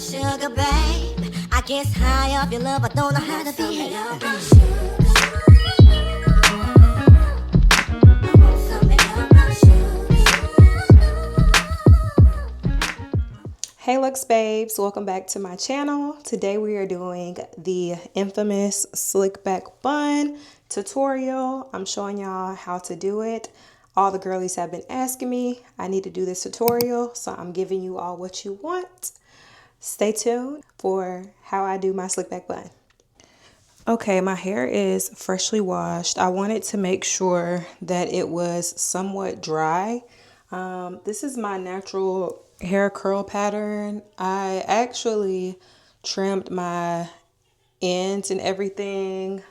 sugar, babe. I guess high off your love, I don't know how to behave. Hey Lux babes, welcome back to my channel. Today we are doing the infamous slick back bun tutorial. I'm showing y'all how to do it. All the girlies have been asking me, I need to do this tutorial, so I'm giving you all what you want. Stay tuned for how I do my slick back bun. Okay, my hair is freshly washed. I wanted to make sure that it was somewhat dry. This is my natural hair curl pattern. I actually trimmed my ends and everything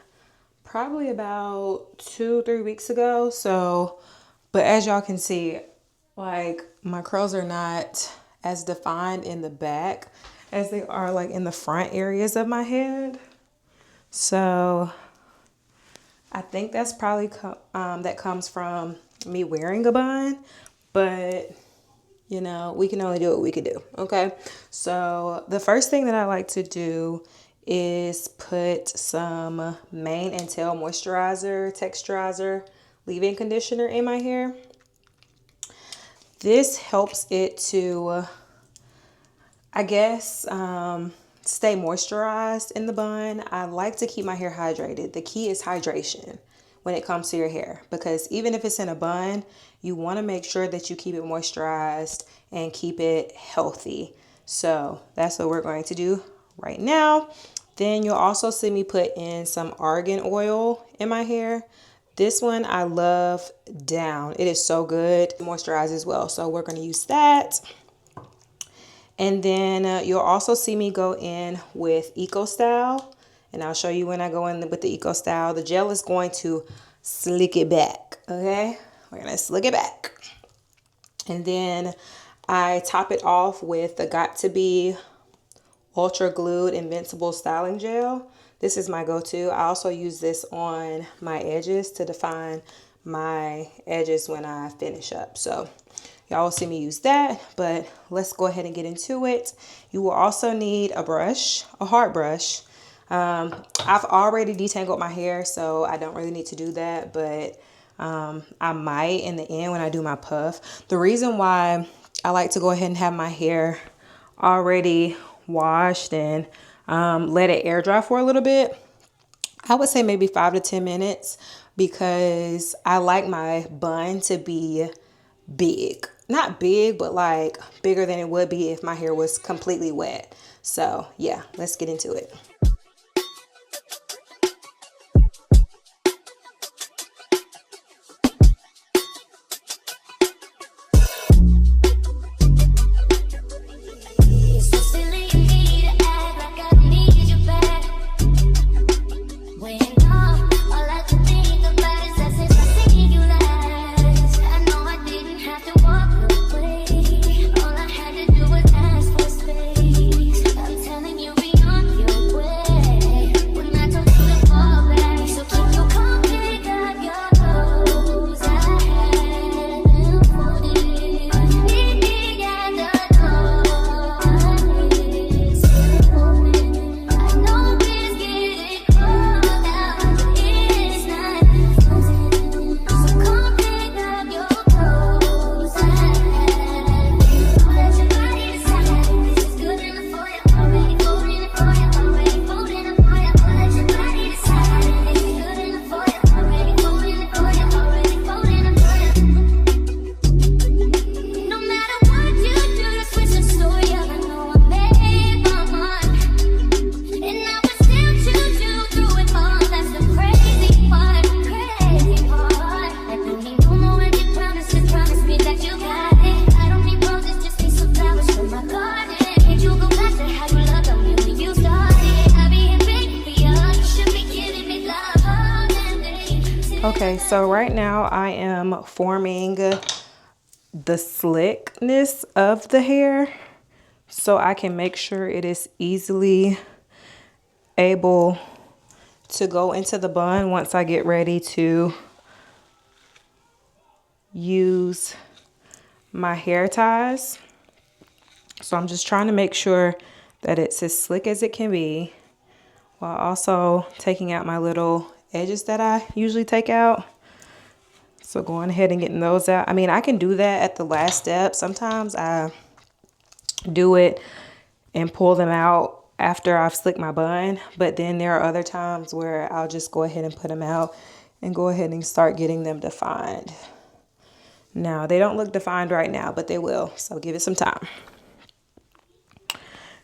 probably about 2-3 weeks ago. But as y'all can see, like my curls are not as defined in the back as they are like in the front areas of my head. So I think that's probably that comes from me wearing a bun, but you know, we can only do what we can do. Okay. So the first thing that I like to do is put some mane and tail moisturizer, texturizer, leave-in conditioner in my hair. This helps it to, I guess, stay moisturized in the bun. I like to keep my hair hydrated. The key is hydration when it comes to your hair, because even if it's in a bun, you want to make sure that you keep it moisturized and keep it healthy. So that's what we're going to do right now. Then you'll also see me put in some argan oil in my hair. This one I love down. It is so good. It moisturizes as well. So we're going to use that. And then you'll also see me go in with Eco Style. And I'll show you when I go in with the Eco Style. The gel is going to slick it back, okay? We're going to slick it back. And then I top it off with the Got To Be Ultra Glued Invincible Styling Gel. This is my go-to. I also use this on my edges to define my edges when I finish up. So y'all will see me use that, but let's go ahead and get into it. You will also need a brush, a hard brush. I've already detangled my hair, so I don't really need to do that, but I might in the end when I do my puff. The reason why I like to go ahead and have my hair already washed and let it air dry for a little bit, I would say maybe 5 to 10 minutes, because I like my bun to be big. Not big, but like bigger than it would be if my hair was completely wet. So yeah, let's get into it. Okay, so right now I am forming the slickness of the hair so I can make sure it is easily able to go into the bun once I get ready to use my hair ties. So I'm just trying to make sure that it's as slick as it can be, while also taking out my little edges that I usually take out. So going ahead and getting those out. I mean, I can do that at the last step. Sometimes I do it and pull them out after I've slicked my bun, but then there are other times where I'll just go ahead and put them out and go ahead and start getting them defined. Now, they don't look defined right now, but they will, so give it some time.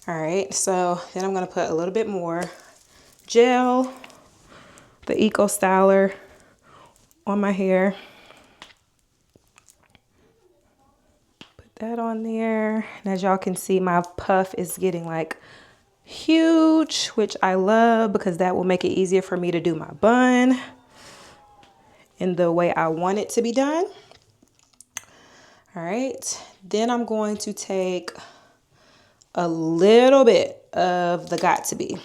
All right, so then I'm gonna put a little bit more gel, the Eco Styler, on my hair. Put that on there. And as y'all can see, my puff is getting like huge, which I love because that will make it easier for me to do my bun in the way I want it to be done. All right, then I'm going to take a little bit of the Got To Be,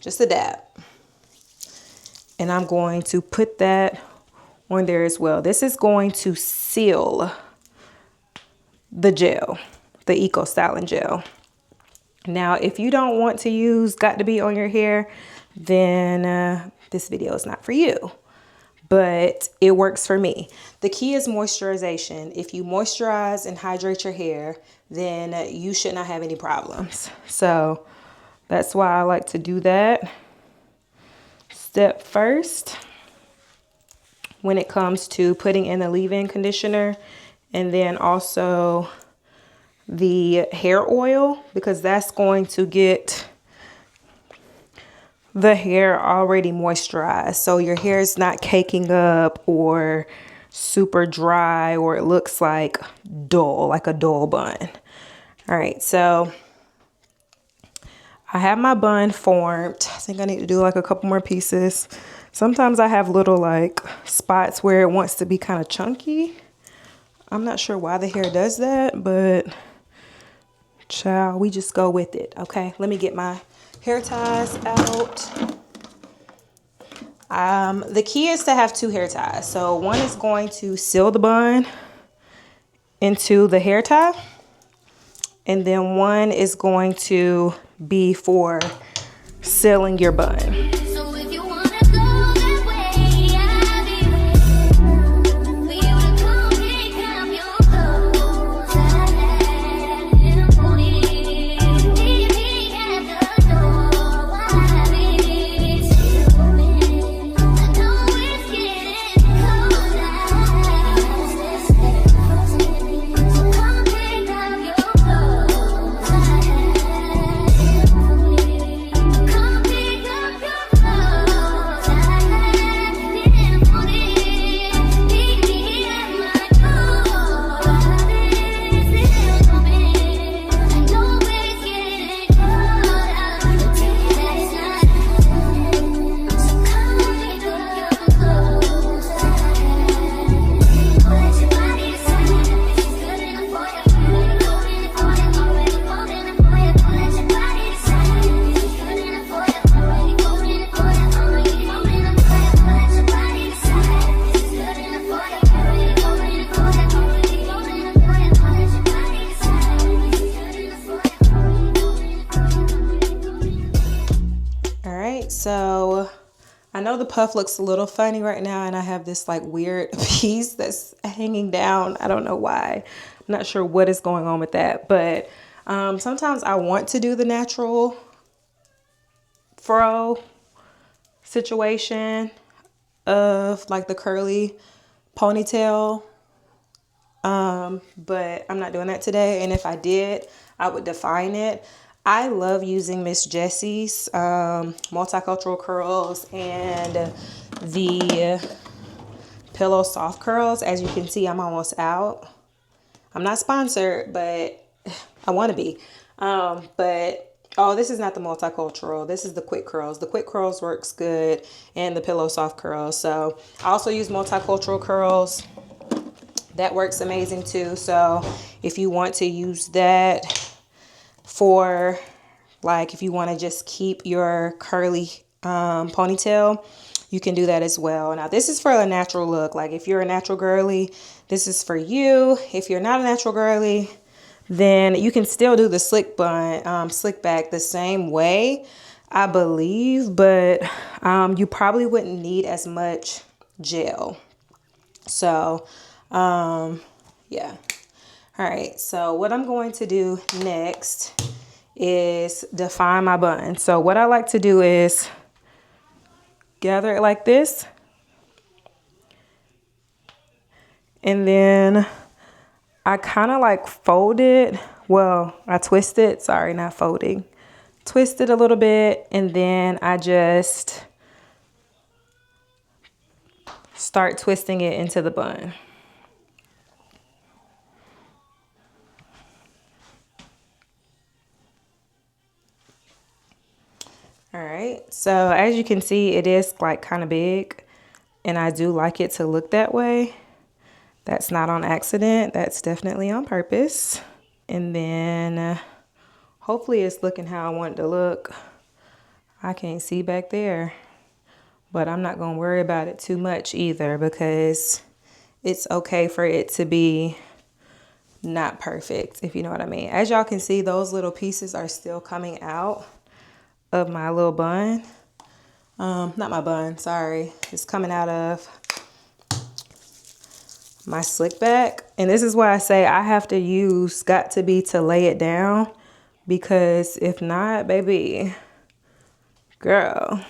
just a dab. And I'm going to put that on there as well. This is going to seal the gel, the Eco Styling gel. Now, if you don't want to use Got To Be on your hair, then this video is not for you. But it works for me. The key is moisturization. If you moisturize and hydrate your hair, then you should not have any problems. So that's why I like to do that step first when it comes to putting in the leave-in conditioner, and then also the hair oil, because that's going to get the hair already moisturized, so your hair is not caking up or super dry, or it looks like dull, like a dull bun. All right, so I have my bun formed. I think I need to do like a couple more pieces. Sometimes I have little like spots where it wants to be kind of chunky. I'm not sure why the hair does that, but child, we just go with it. Okay, let me get my hair ties out. The key is to have two hair ties. So one is going to seal the bun into the hair tie, and then one is going to be for sealing your bun. So I know the puff looks a little funny right now, and I have this like weird piece that's hanging down. I don't know why. I'm not sure what is going on with that, but sometimes I want to do the natural fro situation of like the curly ponytail, but I'm not doing that today. And if I did, I would define it. I love using Miss Jessie's multicultural curls and the pillow soft curls. As you can see, I'm almost out. I'm not sponsored, but I want to be. But oh, this is not the multicultural. This is the quick curls. The quick curls works good, and the pillow soft curls. So I also use multicultural curls. That works amazing too. So if you want to use that for like, if you want to just keep your curly ponytail, you can do that as well. Now this is for a natural look. Like if you're a natural girly, this is for you. If you're not a natural girly, then you can still do the slick bun, slick back the same way, I believe, but you probably wouldn't need as much gel. So, yeah. All right, so what I'm going to do next is define my bun. So what I like to do is gather it like this. And then I kind of like fold it. Well, I twist it. Sorry, not folding. Twist it a little bit. And then I just start twisting it into the bun. All right. So as you can see, it is like kind of big. And I do like it to look that way. That's not on accident. That's definitely on purpose. And then hopefully it's looking how I want it to look. I can't see back there, but I'm not going to worry about it too much either because it's okay for it to be not perfect, if you know what I mean. As y'all can see, those little pieces are still coming out of my little bun. Not my bun, sorry. It's coming out of my slick back. And this is why I say I have to use got to be to lay it down, because if not, baby, girl.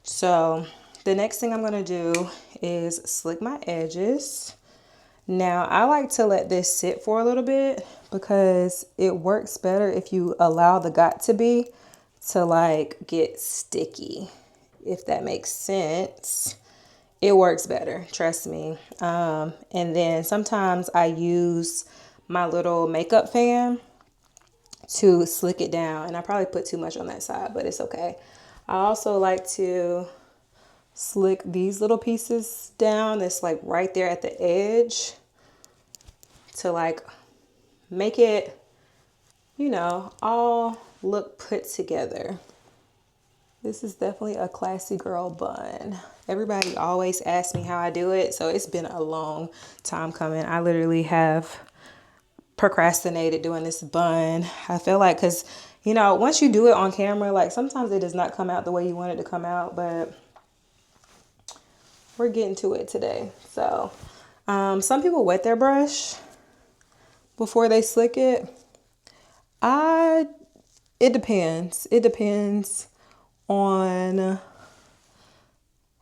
So the next thing I'm gonna do is slick my edges. Now I like to let this sit for a little bit because it works better if you allow the got to be to like get sticky, if that makes sense. It works better, trust me. And then sometimes I use my little makeup fan to slick it down. And I probably put too much on that side, but it's okay. I also like to slick these little pieces down. That's like right there at the edge to like make it, you know, all look put together. This is definitely a classy girl bun. Everybody always asks me how I do it, so it's been a long time coming. I literally have procrastinated doing this bun. I feel like, because, you know, once you do it on camera, like sometimes it does not come out the way you want it to come out, but we're getting to it today. So, some people wet their brush before they slick it. It depends. It depends on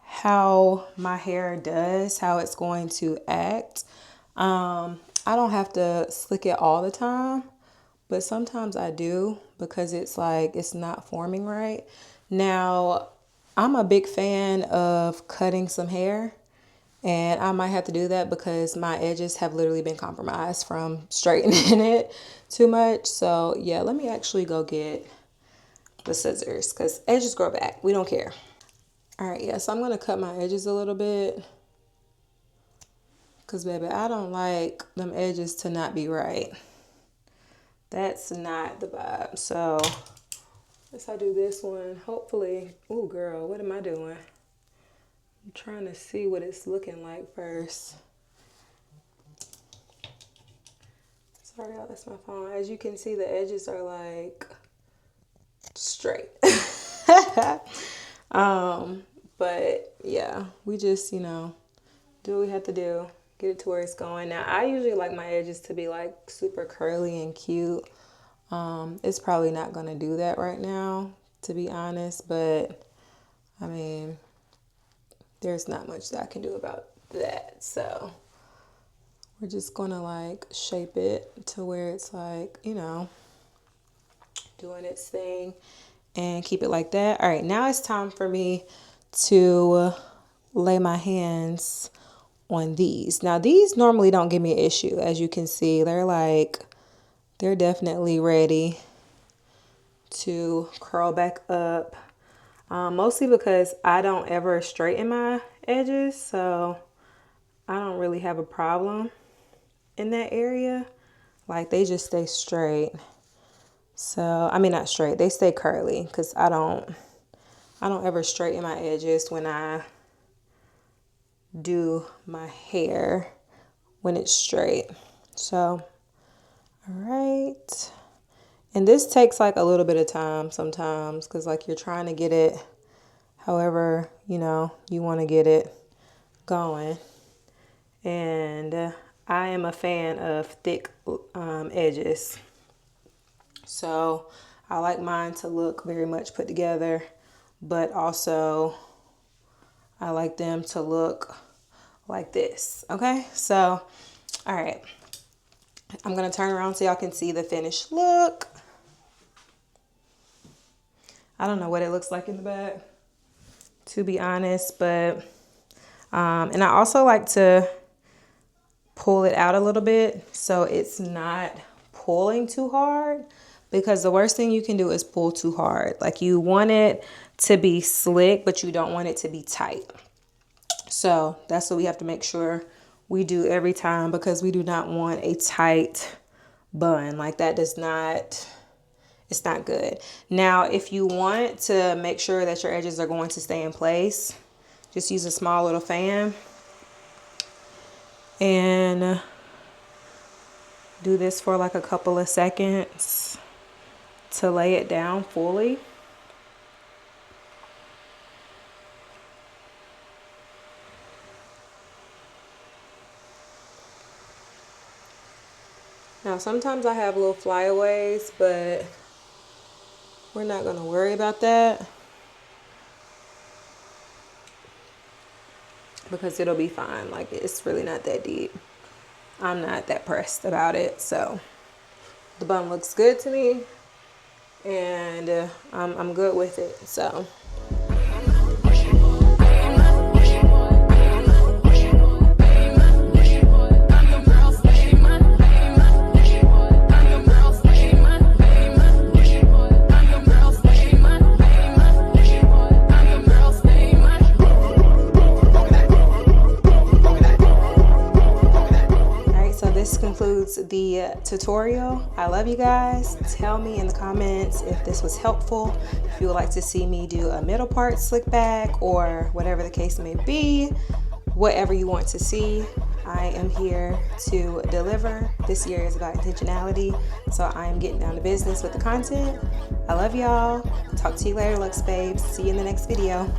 how my hair does, how it's going to act. I don't have to slick it all the time, but sometimes I do because it's like it's not forming right. Now, I'm a big fan of cutting some hair, and I might have to do that because my edges have literally been compromised from straightening it too much. So yeah, let me actually go get the scissors because edges grow back. We don't care. All right, yeah, so I'm gonna cut my edges a little bit because baby, I don't like them edges to not be right. That's not the vibe. So let's I do this one. Hopefully, oh girl, what am I doing? I'm trying to see what it's looking like first. Sorry, y'all, that's my phone. As you can see, the edges are like straight. But yeah, we just, you know, do what we have to do, get it to where it's going. Now, I usually like my edges to be like super curly and cute. It's probably not going to do that right now, to be honest, but I mean, there's not much that I can do about that. So we're just going to like shape it to where it's like, you know, doing its thing and keep it like that. All right, now it's time for me to lay my hands on these. Now, these normally don't give me an issue. As you can see, they're definitely ready to curl back up. Mostly because I don't ever straighten my edges, so I don't really have a problem in that area. Like, they just stay straight. So, I mean, not straight, they stay curly because I don't ever straighten my edges when I do my hair when it's straight. So All right. And this takes like a little bit of time sometimes because like you're trying to get it however, you know, you want to get it going. And I am a fan of thick edges. So I like mine to look very much put together, but also I like them to look like this. Okay, so all right, I'm gonna turn around so y'all can see the finished look. I don't know what it looks like in the back, to be honest, but and I also like to pull it out a little bit so it's not pulling too hard, because the worst thing you can do is pull too hard. Like you want it to be slick, but you don't want it to be tight. So that's what we have to make sure we do every time, because we do not want a tight bun. Like that does not, it's not good. Now, if you want to make sure that your edges are going to stay in place, just use a small little fan and do this for like a couple of seconds to lay it down fully. Now, sometimes I have little flyaways, but we're not going to worry about that because it'll be fine. Like, it's really not that deep. I'm not that pressed about it. So the bun looks good to me, and I'm good with it. So concludes the tutorial. I love you guys. Tell me in the comments if this was helpful, if you would like to see me do a middle part slick back or whatever the case may be. Whatever you want to see, I am here to deliver. This year is about intentionality, so I am getting down to business with the content. I love y'all. Talk to you later, Lux babes. See you in the next video.